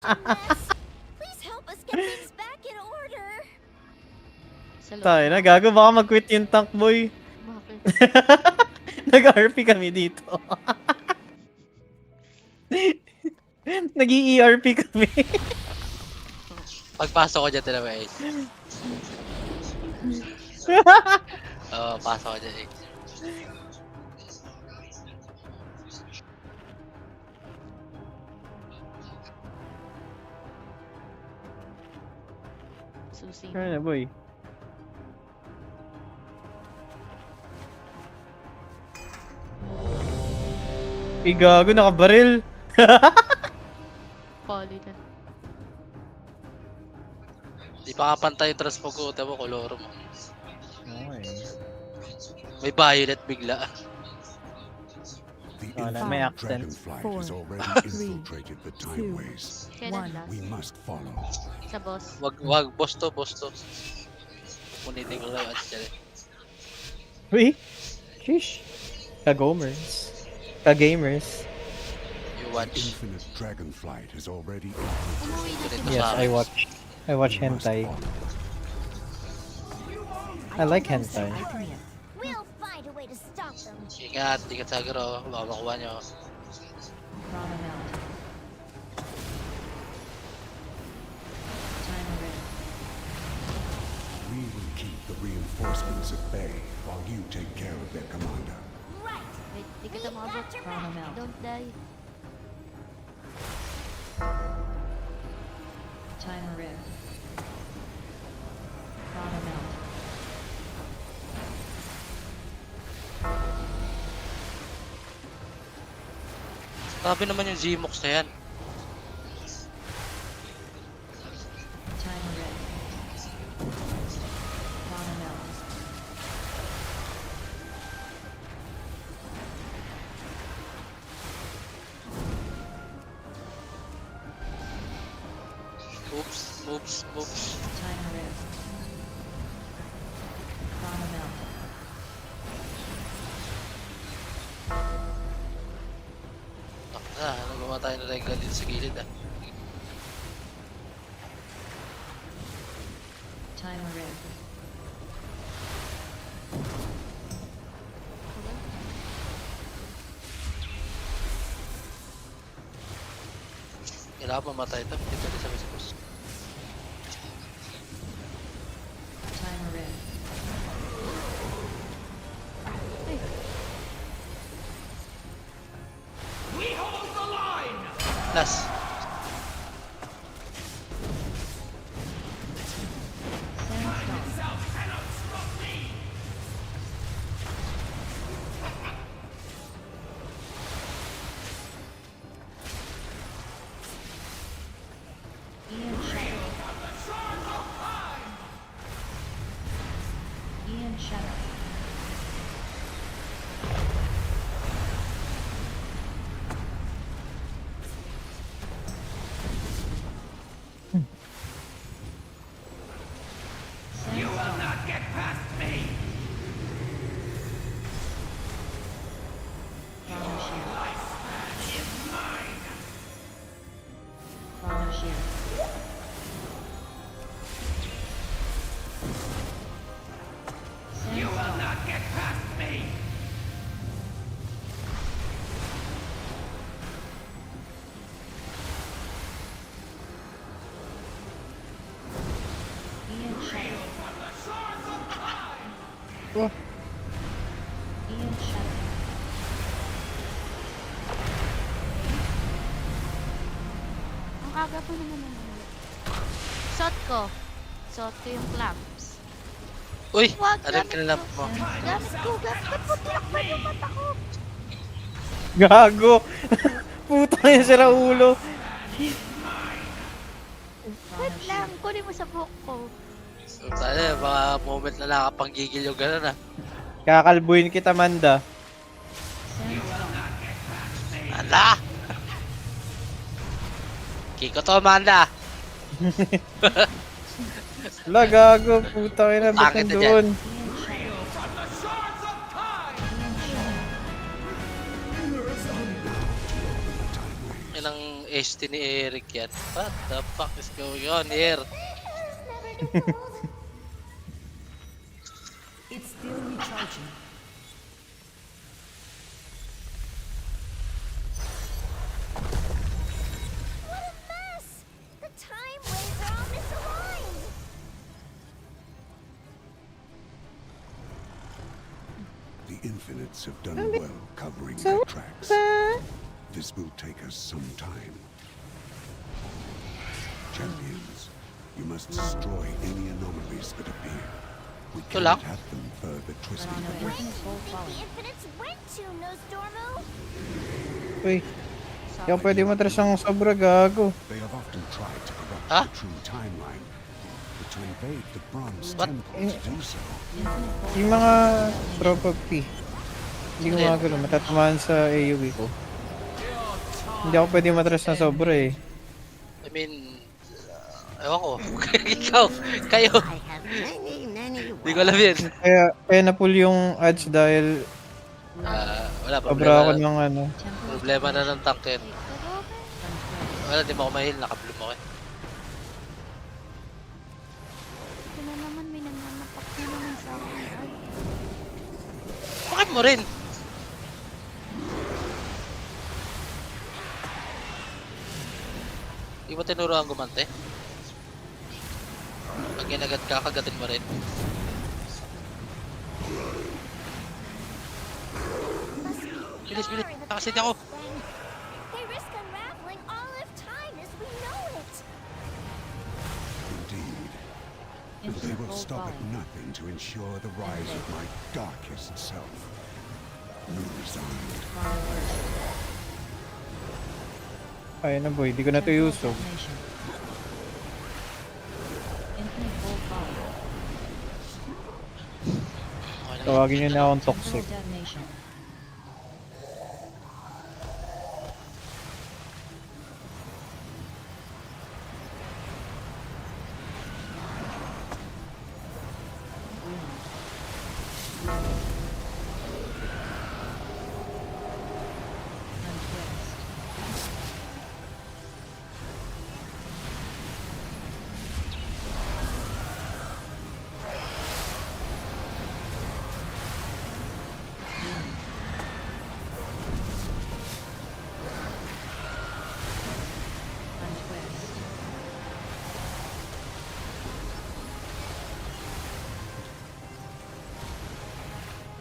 Please help us get things back in order. Tayo na, gago. Baka mag-quit yung tank boy. Bakit? Nag-RP kami dito. Nag-i-ERP kami. Pagpasok ko dyan, talaga eh. Oo, pasok ko dyan eh. Susi. Ano na boy? Gago, nakabaril. Pali na. Di pa kapantay yung transport ko, tabo koloro mo. Okay. May violet bigla. The Wala, may infant accent. dragonflight has already infiltrated the timeways. Kailan last? We must follow. Sa boss. Wag, boss to. Punitin ko lang at dyan eh. Uy! Sheesh! Ka-gomers. Ka-gamers. You The watch. infinite dragonflight has already Umuwi na si Yes, boss. I watch We must hentai. follow. I like hentai. We'll find a way to stop them. Ingat sa garo. Baka makuha nyo. We will keep the reinforcements at bay while you take care of their commander. Right. Wait, di kita makabot. Got your back. Don't die. China Red. Bottom out. Grabe naman yung Zmox na yan. China Red. Bottom out. Moves. China Red. Bottom out. Nagawa tayo ng regal dito sa gilid ah. China Red. Kailangan mamatay ito. Dito rin sa boss. China Red. Last. Sandstorm. Ian Shadow. Ian Shadow. You will not get past me. Chrono Shield. You will not get past me. Ian Shadow. Oh. Ian Shadow. Ang aga po naman naman. Suot ko yung clamps. Uy! Wag, Alam ka na lang mo. Gamit ko. Ba't mo tinakpan yung mata ko? Gago! Puta yung sira ulo. Wait lang. Kunin mo sa buhok ko. So, tayo, mga moment na nakapanggigil yung gano'n ah. Kakalbuin kita, Manda. Amanda! Kiko to, Amanda! Wala, gago. Puta kayo na. Ba't Bakit na nandun? ST ni Eric yan. What the fuck is going on here? It's still recharging. What a mess! The time waves are all misaligned. The Infinites have done well covering their tracks. This will take us some time. Champions, you must destroy any anomalies that appear. We Tulak. cannot have them further twisting the Where grip. do you think the Infinites went to, Nosdormu? Uy, hindi ako pwede matras ng sobra, gago. They have often tried to corrupt Huh? the true timeline, but to invade the Bronze What? Temple to do so, Yung mga tropa P, hindi ko magagano, matatamaan sa AoE ko. Hindi ako pwede matras ng sobra eh. I mean, ewan ko. Ikaw, kayo. Hindi ko alam yun. Kaya na-pull yung ads dahil Wala, sobra ako problema, ng ano. problema na ng tank yun. Wala, di mo ako mahil, naka-bloom ako eh. Ito na naman, may nananapak na naman sa akin. Ay, Bakit mo rin? Di mo tinuro ang gumante? Pag ginagat ka, kagatin mo rin. Bilis, bilis. Nakasit ako. They risk unraveling all of time as we know it. indeed, and they will stop at nothing to ensure the rise of my darkest self. Resigned. Ayun na boy, di ko na to usog. Okay na. Tawagin nyo na akong toxic.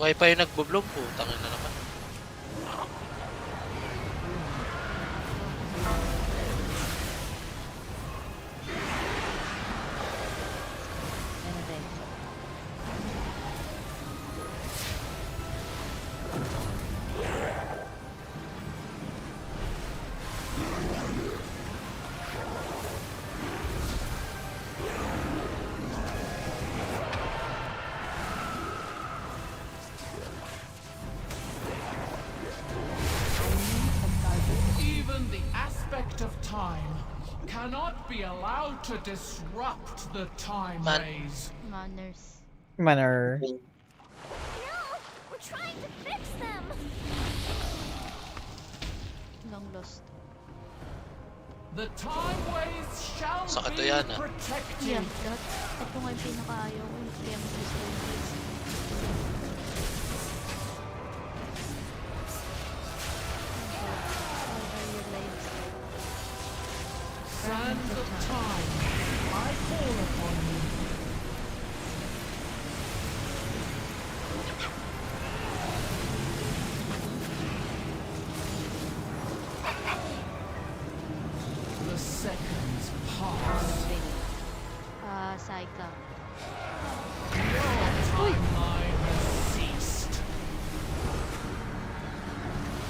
Wi-Fi yung nagbo-bloom po. Tangin na naman. Even the aspect of time cannot be allowed to disrupt the time Man. rays. manners. Manner. No! We're trying to fix them! Long lost. The time ways shall Sakit to be yan, ah. protected. Yeah, ito nga yung pinakaayaw ko. Kaya mas gusto ko yung Sands of time, I call upon you. The seconds pass. Saika. Timeline has ceased.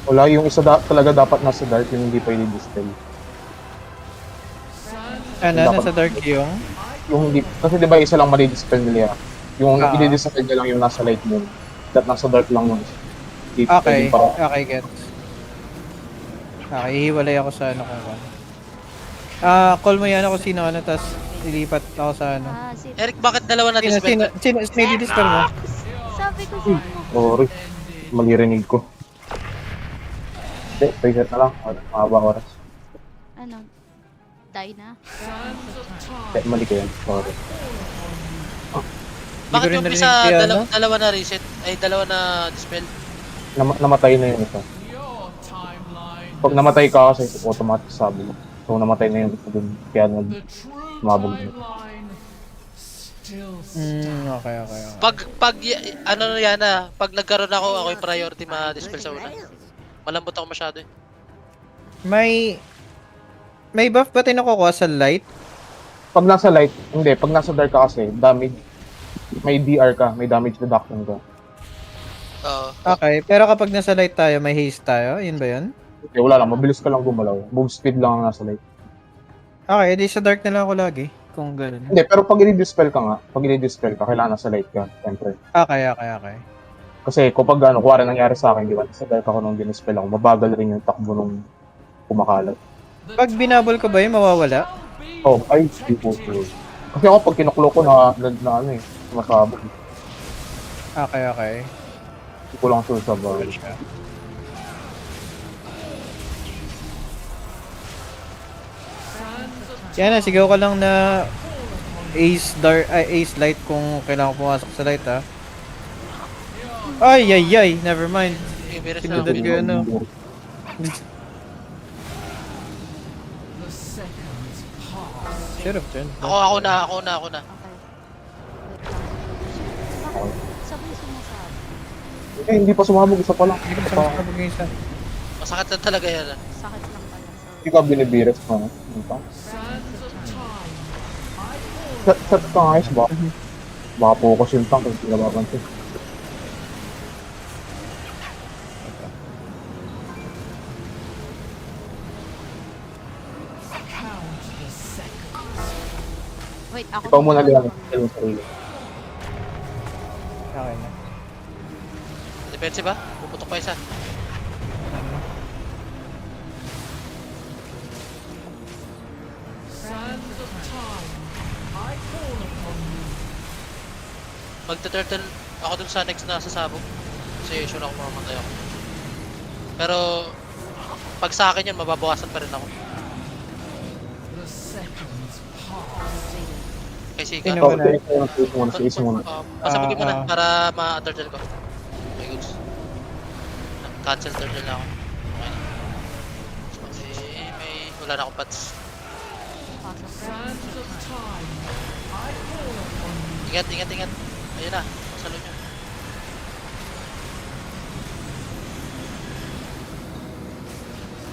Wala yung isa talaga dapat nasa dark yung hindi pwede dispel. Ano, Dapat- nasa dark yung? Yung hindi, kasi di ba isa lang mali-dispel nila. Yung Ah. i-dispel niya lang yung nasa light moon. That nasa dark lang yun. Hindi Okay, pwedeng para- okay, gets. Okay, hihiwalay ako sa ano kung ano. Call mo yan ako sino ano, tas ilipat ako sa ano. Si... Eric, bakit dalawa na Sino i-dispel mo? Sabi ko sa mo. Sorry, mali rinig ko. Hindi, reset na lang. Mahaba oras. Ano? Die na? Sands of time. Eh, mali ko yan. Sorry. Bakit rin yung narinig isa si ano? dalawa na reset? Ay, dalawa na dispel? Namatay na yung isa. Your timeline. Pag namatay ka kasi, automatic sabi mo. So, namatay na yung isa dun. Kaya The true Mabog na. timeline still Okay. Ano yan pag nagkaroon ako yung priority ma-dispel sa una. Malambot ako masyado eh. May buff ba tayo nakukuha sa light? Pag nasa light, hindi. Pag nasa dark ka kasi, damage. May DR ka, may damage reduction ka. Oo. Okay, pero kapag nasa light tayo, may haste tayo? Yun ba yun? Okay, wala lang. Mabilis ka lang gumalaw. Move speed lang ang nasa light. Okay, edi sa dark na lang ako lagi. Kung gano'n. Hindi, pero pag i-dispel ka nga, kailangan nasa light ka, siyempre. Okay. Kasi kapag kuwari nangyari sa akin, di ba? Sa dark ako nung dinispel ako, mabagal rin yung takbo nung kumakalat. Pag binabol ko ba yun, mawawala? Oh, ay, di po. Kasi ako pag kinuklo ko na ano eh, masabog. Okay. Hindi ko lang sure sa bagay. Yan na, sigaw ka lang na Ace Light kung kailangan ko pumasok sa light ha. Ay, never mind. Ibiris na Sinundan ako. ko yun, no? The seconds pass. Should've turned. Ako na. Okay. Wait lang. Sabay sumasabi. Eh, hindi pa sumabog, isa pa lang. Hindi ko masabog yung isa. Masakit na talaga yan. Sakit lang pala. Hindi ka binibiris mo, no? Hindi pa. Sands of time. Set ka nga, guys, baka focus yung tank, hindi ka babansin. Count the seconds. Wait, ako. Ikaw muna lang yung sarili. Okay na. Depense ba? Puputok pa isa. Sands of time. I call upon you. Magta-turtle ako dun sa next na sasabog. Kasi sure ako mamamatay ako. Pero pag sa akin yun, mababawasan pa rin ako. The seconds pass. Kasi Sino ikaw. ba na? Isa muna. Pasabugin mo na Ah. para ma-turtle ko. Okay, goods. Cancel turtle na ako. Okay na. Wala na akong pats. Sands of time. I call upon you. Ingat. Ayun na, masalo nyo.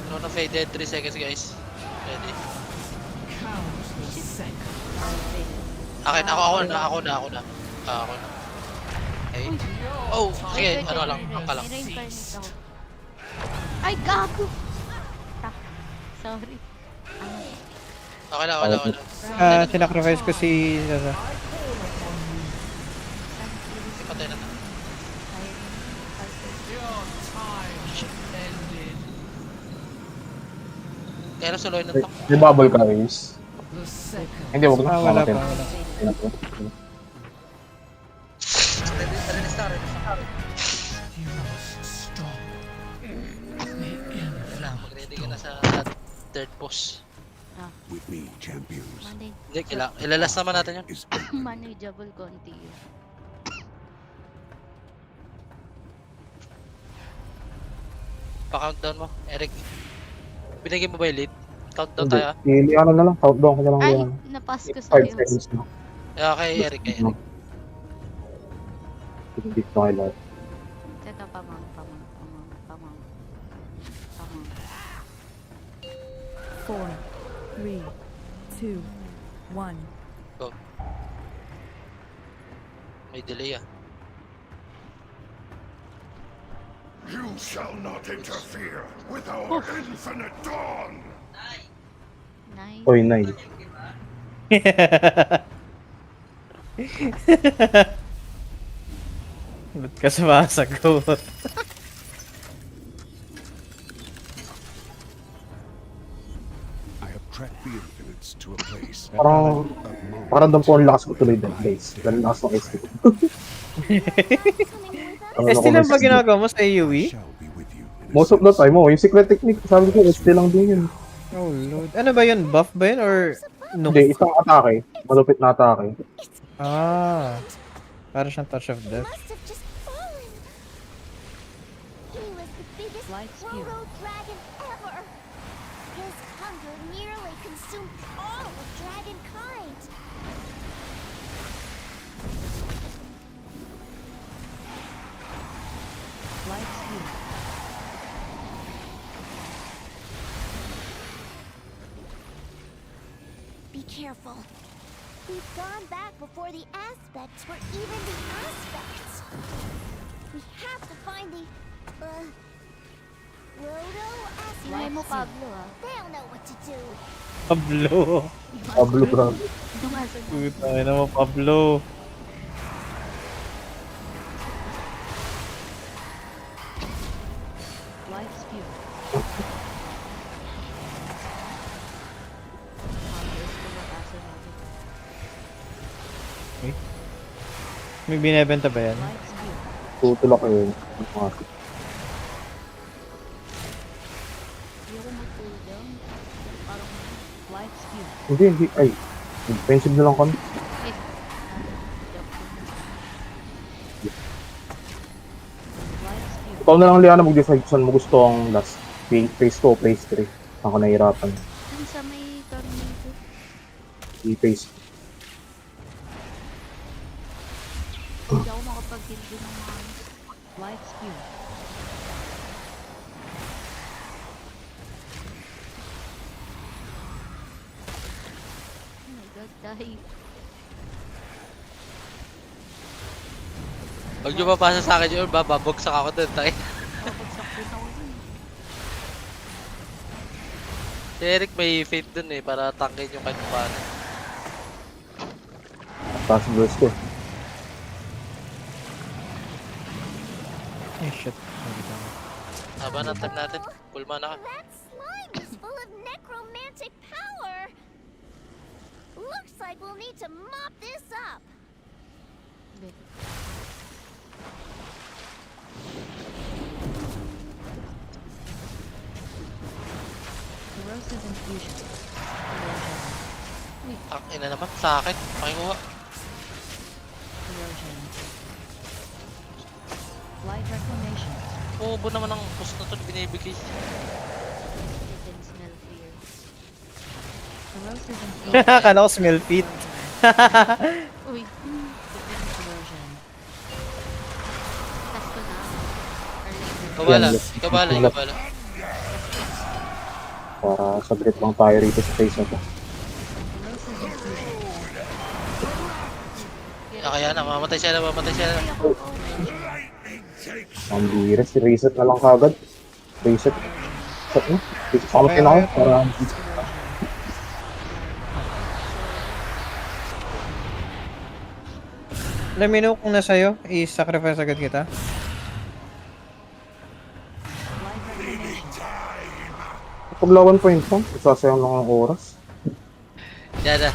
Chrono faded, 3 seconds guys. Ready. Count the seconds. Akin, ako na. Ako na. Okay. Oh, sige, ano lang, ang kalang. May reincarnate ako. Ay, gago! Sorry. Okay na. Sinacrifice ko si Zaza. Patay na. Your time ended. Kaya na soloy ng tank. May bubble ka, Ace. The second. Hindi, wag na. Wala Natin. pa. You must stop. Wala, mag-ready ka na sa third boss. With me, champions, Hindi, ilalas naman natin yun. is open. Manageable konti yun. Pa-countdown mo, Eric. Binigyan mo ba yung lead? Countdown Hindi. tayo ah. Ano na lang, countdown ko na lang Ay, yan. napass ko 5 sa'yo. seconds na. Okay, Eric. Hindi ko kayo lahat. Teka, pamang. 4, 3, 2, 1. Go. May delay ah. You shall not interfere with our infinite dawn! Nice. Oy, nice. Ba't ka sumasagot? I have tracked the infinites to a place Parang, of parang doon po ang lakas ko tuloy din, guys. Dahil lakas ng ST ko. ST lang ba ginagawa mo sa AoE? shall be with you in a Most of the sense. time, yung secret technique, sabi ko, ST lang din yun. Oh lord. Ano ba yun? Buff ba yun or no? Hindi, isang atake. Malupit na atake. Ah. Para siyang touch of He death. must have just fallen. He was the biggest Light spew. proto dragon ever. His hunger nearly consumed all of dragonkind. Light spew. Be careful. We've gone back before the aspects were even the aspects. We have to find the Proto Ilay mo, aspects. Pablo, ah. They'll know what to do. Pablo. Pablo Brand. Yung aso na. Puta na mo, Pablo. Light spew. May binebenta ba yan? Light spew. Tutulak yun. Ayoko mag-cool down. Parang, Light spew. Hindi. Ay, defensive na lang kami. Light spew. Ikaw na lang, Liana, mag-decide kung saan mo gusto ang last. Phase 2 o phase 3. Ako nahihirapan. Dun sa may tornado. I-phase. Hindi ako makapag-hindi ng mga... Light spew. Oh my god, dahil. Pag nyo mapasa sa akin yun, babagsak ako dun. Tayo. Kapagsak din ako dun. Si Eric may fate dun eh, para tangkin yung kahit paano. Task burst ko. Ay, shit. Haba ng time natin. Full mana ka. That slime is full of necromantic power. Looks like we'll need to mop this up. Corrosive infusion. Corrosion. Ang ina naman sa akin. Pakikuha. Corrosion. Light reclamation. Ubo naman ang push na to binibigay. I can smell fear. Corrosive infusion. Akala ko smell feet. Uy, Corrosion. tas ko na. Or later. Ikaw bala. Yan, Ikaw bala. Ikaw bala. Para saglit lang tayo rito sa phase na to. Corrosive infusion. Kaya na, mamatay siya na, mamatay siya na. Ang biris. Reset na lang kagad. Reset. Reset mo. Reset sa kamutin ako. Para... Let me know kung nasa'yo, i-sacrifice agad kita. Light reclamation. Paglawan point mo, isasayang lang ang oras. Yan na.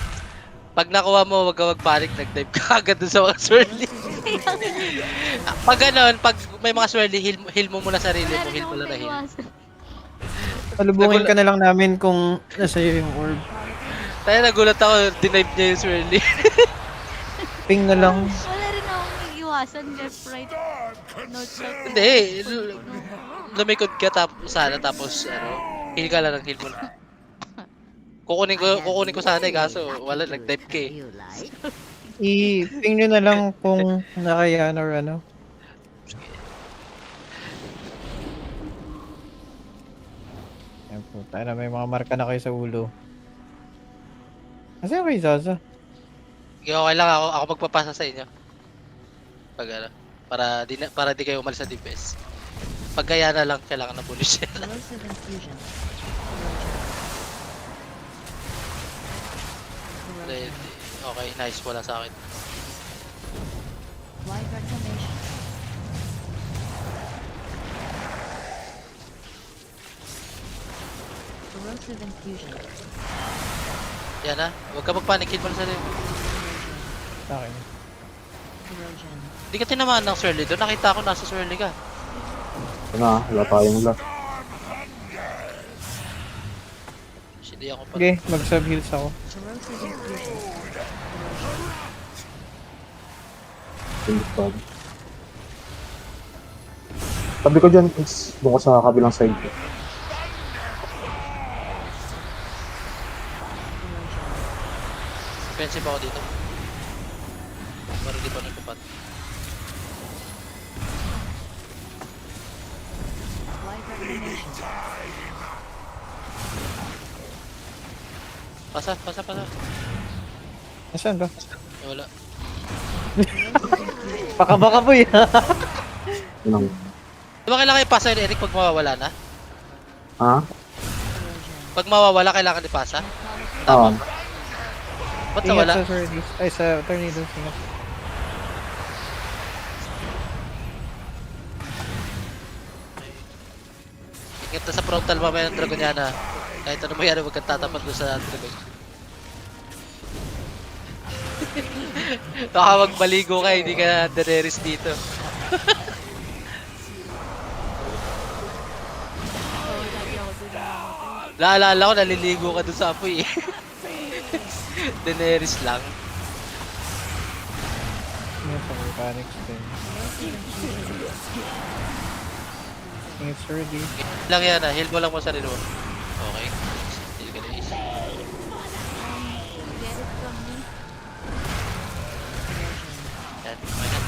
Pag nakuha mo, wag ka mag-panic, nag-dive ka agad dun sa mga swirly. Pag ganon, pag may mga swirly, heal mo muna sarili mo, Meron heal mo akong lang na heal. naiwasan. Palubungin ka na lang namin kung nasa'yo yung orb. Tayo nagulat ako, denive niya yung swirly. Ping na lang. Wala rin akong iwasan. Left, right. No check. Hindi, lumikod ka tapos ano, heal ka lang ng heal mo lang. Kukunin ko sana eh, kaso wala, nag-dive ka eh. I-ping nyo na lang kung nakayan or ano. Ayan po, tayo na may mga marka na kayo sa ulo. Kasi okay, Zaza. Okay, okay lang ako magpapasa sa inyo. Pag ano, para di kayo umalis sa DPS. Pag kaya na lang, kailangan na bonus yan. Corrosive infusion. Then, okay, nice. Wala sa akin. Light reclamation. Corrosive infusion. Yan na. Huwag ka magpanic. Hit mo na sarili. Sa akin. Corrosion. Hindi ka tinamaan ng swirly doon. Nakita ko nasa swirly ka. Ito na, wala tayong last. Hindi ako pa. Okay, mag-sub heals ako. Corrosive infusion. Sabi ko dyan, is doon ko sa kabilang side ko. Defensive ako dito. Para di pa nagpapat. Light reclamation. Pasa. Nasaan ba? Wala. Baka po yan. Yun lang. Di ba kailangan ipasa yun, Eric, pag mawawala na? Ha? Pag mawawala, kailangan ipasa? Oo. Ba't nawala? Ingat sa Swordis. Ay, sa Tornado. Ingat. Ingat na sa frontal mamaya ng dragon yan, ha? Kahit ano mangyari, huwag kang tatapat doon sa dragon. Baka magbaligo ka, hindi ka Daenerys dito. Naalala ko, naliligo ka doon sa apoy eh. Daenerys lang. Ingat sa mechanics din. Ingat sa Swordis. Lang yan ha, heal mo lang mo sarili mo. Okay. Heal ka na is. Get it from me. Yan, okay na.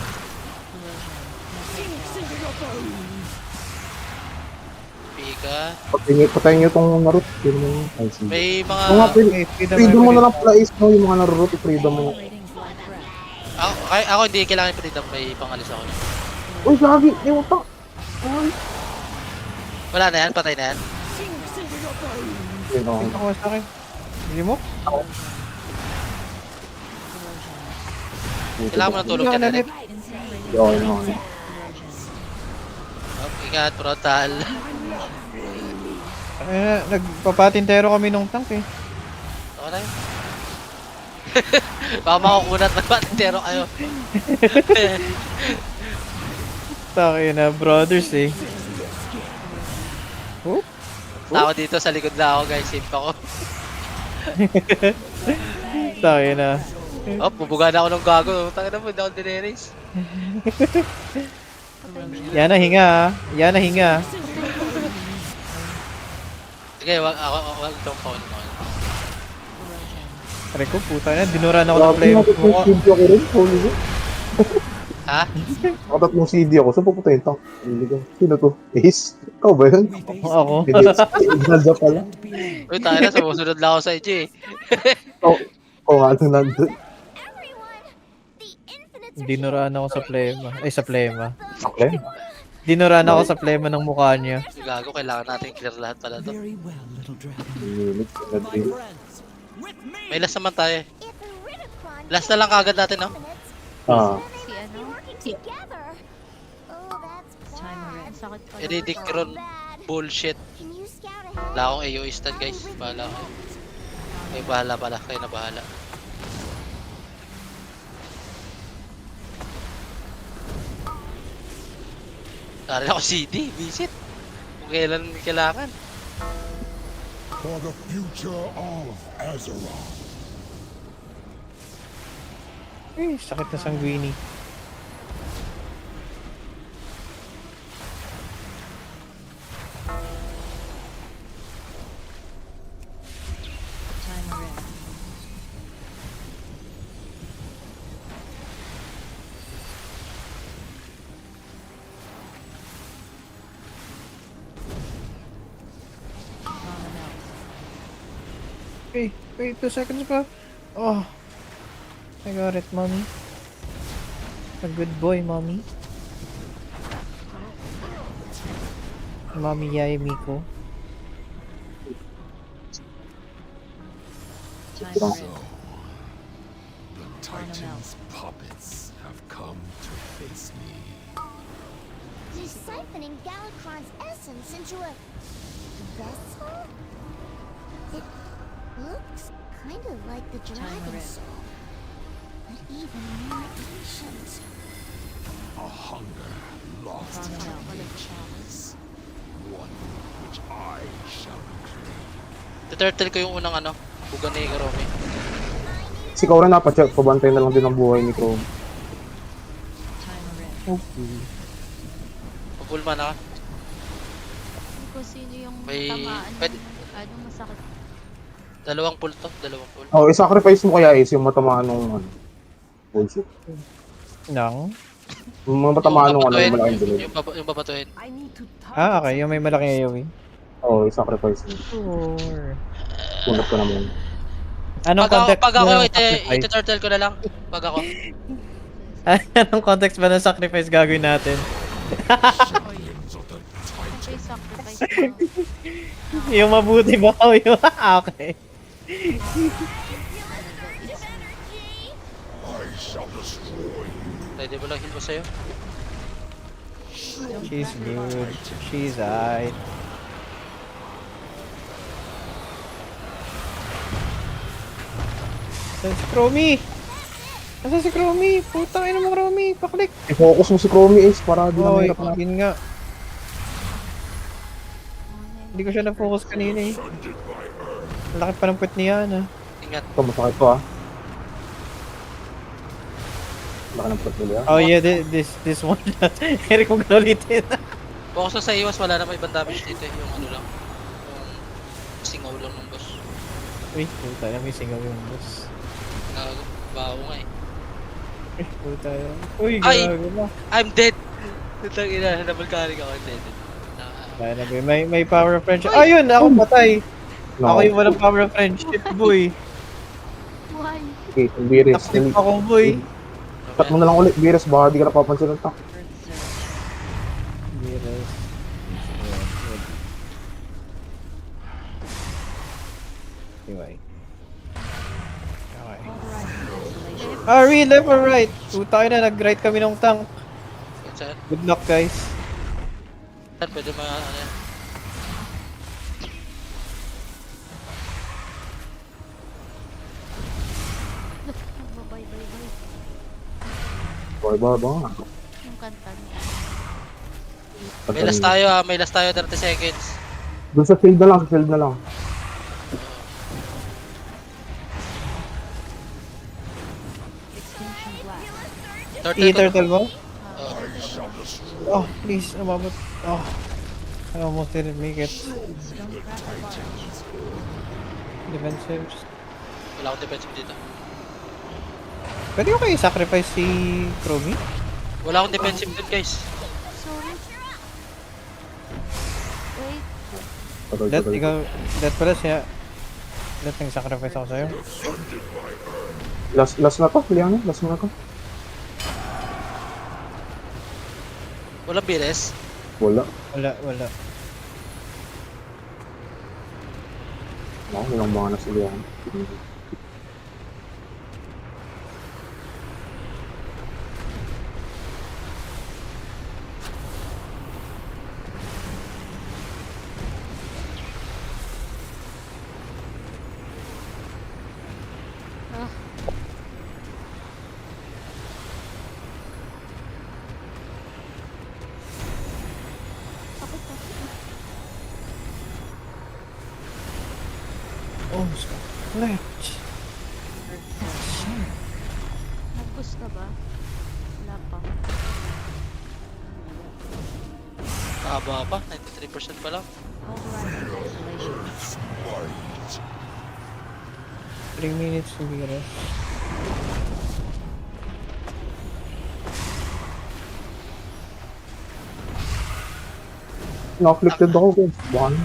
Pika. Patayin nyo itong Naruto. Yun mo yun. Ay, sige. May mga... Oo nga, Okay, freedom mo na lang pala is, no? Yung mga Naruto, freedom mo. Generating black breath. Ako hindi kailangan freedom, may pangalis ako na. Uy, gagi! Yung utak! Ay! Wala na yan, patay na yan. Yun, okay. Ako sa akin. Hindi mo? Kailangan mo ng tulog Hindi dyan, ako Eric. nalit. Okay, okay. Oh, ingat, frontal. Nagpapatintero kami nung tank eh. Okay na yun. Baka makukunat na patintero kayo. Takin na, brothers eh. Oh? Ako dito, sa likod na ako guys, safe ako. Takin na. Oh, bubuga na ako ng gago. Tangin na mo, hindi ako Daenerys. Yan na hinga ah. Yan na hinga. Sige, wag itong phone mo. Pare ko, puta na. Dinuran ako ng Grabe, play. nakatatlong CD ako rin. Holy shit. Ha? Nakatatlong CD ako. Saan pupunta yung tank? Hindi ko. Sino to? Ace? Ikaw ba yun? Ako. Hindi. Ignalda pala. Uy, tayo na, sumusunod lang ako sa EJ eh. Oo nga, nung nandun. Everyone, the infinites are Dinuraan ako sa plema. Ay, sa plema. Okay. Dinuraan ako sa plema ng mukha niya. Gago, kailangan natin clear lahat pala to. Minute, nag-dream. May last naman tayo eh. if Iridicron Last na lang kagad natin, no? infinites, Ah. then they must be working together. Oh, that's bad. Ang sakit pala. Iridicron Bad. bullshit. Can you scout ahead? Wala akong AoE stun guys. Bahala ko. Kayo bahala pala. Kayo na bahala. Tara ako CD. Visit. Kung kailan kailangan. For the future of Azeroth. Ay, sakit na sanguini. Timer in. Common else. Wait, 2 seconds pa. Oh. I got it, mommy. A good boy, mommy. Mommy Yaya Miko. Timer in. The Titan's puppets have come to face me. He's siphoning Galakrond's essence into a vessel? It looks kind of like the dragon Timer in. soul, but even more ancient. A hunger lost Common in else. ages. One which I shall claim. Tuturtle ko yung unang ano, bugan ni Karomi. Si Kaura napacheck, pabantay na lang din ang buhay ni Chrome. Time red. Okay. Pagulma na ka. Hindi ko sino yung May- tamaan pwede- ng ano, masakit. Dalawang pull to, dalawang pull. Oh, i-sacrifice mo kaya Ace yung matamaan nung ano. Bullshit. Nang? Yung mga matamaan nung ano, babatuhin, yung malaking dilim. yung babatuhin. Okay. Yung may malaking AoE. Oo, i-sacrifice mo. Sure. Punot ko naman. Anong Pag ako, context pag ako ba ng sacrifice? ituturtle ko na lang. Pag ako. Anong context ba ng sacrifice gagawin natin? Okay, sacrifice mo. Yung mabuti ba o yung... Okay. Pwede mo lang heal mo sa'yo. She's good. She's aight. Saan si Chromie? Nasaan si Chromie? Putang ina mo Chromie. Paklik. I-focus mo si Chromie Ace para di na Oy, mahirap na. yun nga. Hindi ko siya na-focus kanina eh. Ang laki pa ng puwet niya na. Ingat. Ito, masakit ko ah. Laki ng plot nila. Oh yeah, this one. Eric, huwag na ulitin. Focus lang sa iwas, wala na may ibang damage dito eh. Yung ano lang. Yung singaw lang ng boss. Uy, puta na may singaw yung boss. Baho nga eh. Uy, puta na. Uy, Ay! gago na. I'm dead! Putang ina, nabalkarik ako, I'm dead. Kaya na ba, may power of friendship. Ayun, ako patay. No. Ako yung walang power of friendship, boy. Why? Okay, Beerus. Nakasip ako, boy. Cut mo na lang ulit, Beerus. Baka di ka napapansin ng tak. Yes. Anyway. Okay. Ari, left or right? Puta na, nag-right kami ng tank. Saan? Good luck, guys. Saan pwede mga ano yan? Bye, bye, bye. Baba. Yung kanta niya. May last tayo ah, may last tayo 30 seconds. Doon sa field na lang, sa field na lang. Extinction blast. Turtle ko. I-turtle mo? Oo. Oh, please, umabot. Oh. I almost didn't make it. Stonecracker barge. Defensives. Wala akong defensive dito. Pwede ko kayo sacrifice si Chromie? Wala akong defensive dun guys. Sorry. Wait. Let, ikaw, let pala siya. Let nang sacrifice ako sa'yo. Last na to, Liana. Last na to. Walang bires. Wala. Wala. No, ilang mga na si Liana. Oh, left. Nag-push ka ba? Wala pa. Haba pa, 93% pa lang. Pulverizing constellation. 3 minutes to be rest. Na-afflicted ako, guys. Baka na.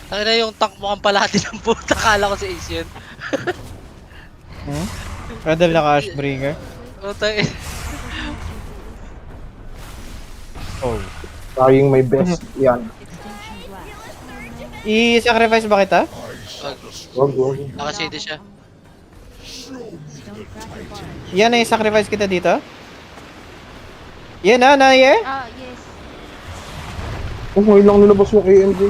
Tangin na yung tank mo ang palati ng puta. Akala ko si Ace yun. Radal na Ashbringer. Oh, tangin. Oh. Trying my best. Yan. Extinction blast. I-sacrifice ba kita? Wag. Nakasidi siya. Stonecracker barge. Yan na i-sacrifice kita dito? Yan na, yeah? Ah, yes. Oh, ngayon lang nilabas yung AMJ.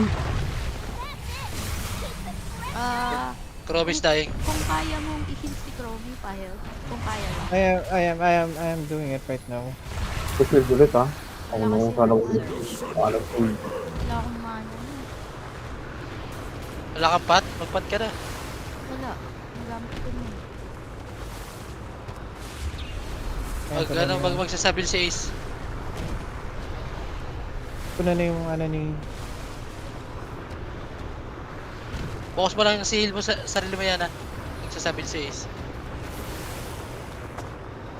Ah, Chromie's dying. kung kaya mong i-heal si Chromie, payag. Kung kaya lang. I am doing it right now. Sa field ulit ha. Ako Wala nung kasi sana ako. ulit. Alam ko. Wala akong mana. Wala kang pat? Magpat ka na. Wala. Ang gamit ko na. Magsasabil si Ace. Puno na yung ano ni... Focus mo lang si heal mo sa sarili mo yan, ha. Magsasabil si Ace.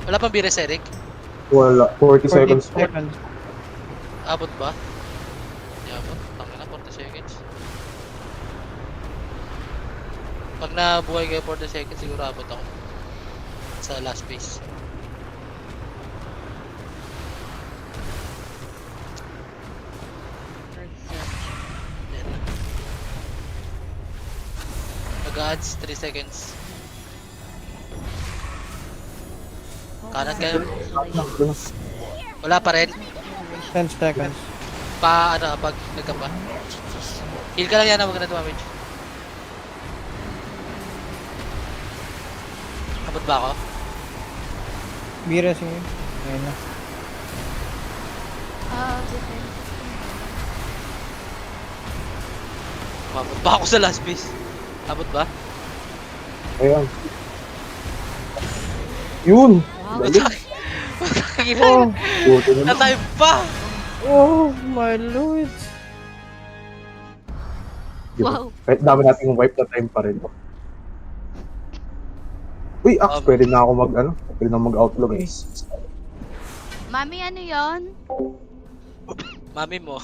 Wala pang Bires, Eric? Wala. 40 seconds. 40 seconds. Abot ba? Hindi abot. Tangin na, 40 seconds. Pag nabuhay kayo 40 seconds, siguro abot ako. Sa last phase. Yan. Mag-adds 3 seconds. Kanan kayo. Wala pa rin. 10 seconds. Pag nagkapa. Heal ka lang yan, huwag ka na damage. Abot ba ako? Bira si... Ayun na. Defense. Abot ba ako sa last piece? Abot ba? Ayan. Yun! Galing. Oh! Buti na lang. Na-time pa! Oh my lord! Wow. Kahit dami nating wipe na time pa rin. Uy, pwede na ako pwede na mag-outlaw guys. Mami, ano yon? Mami mo.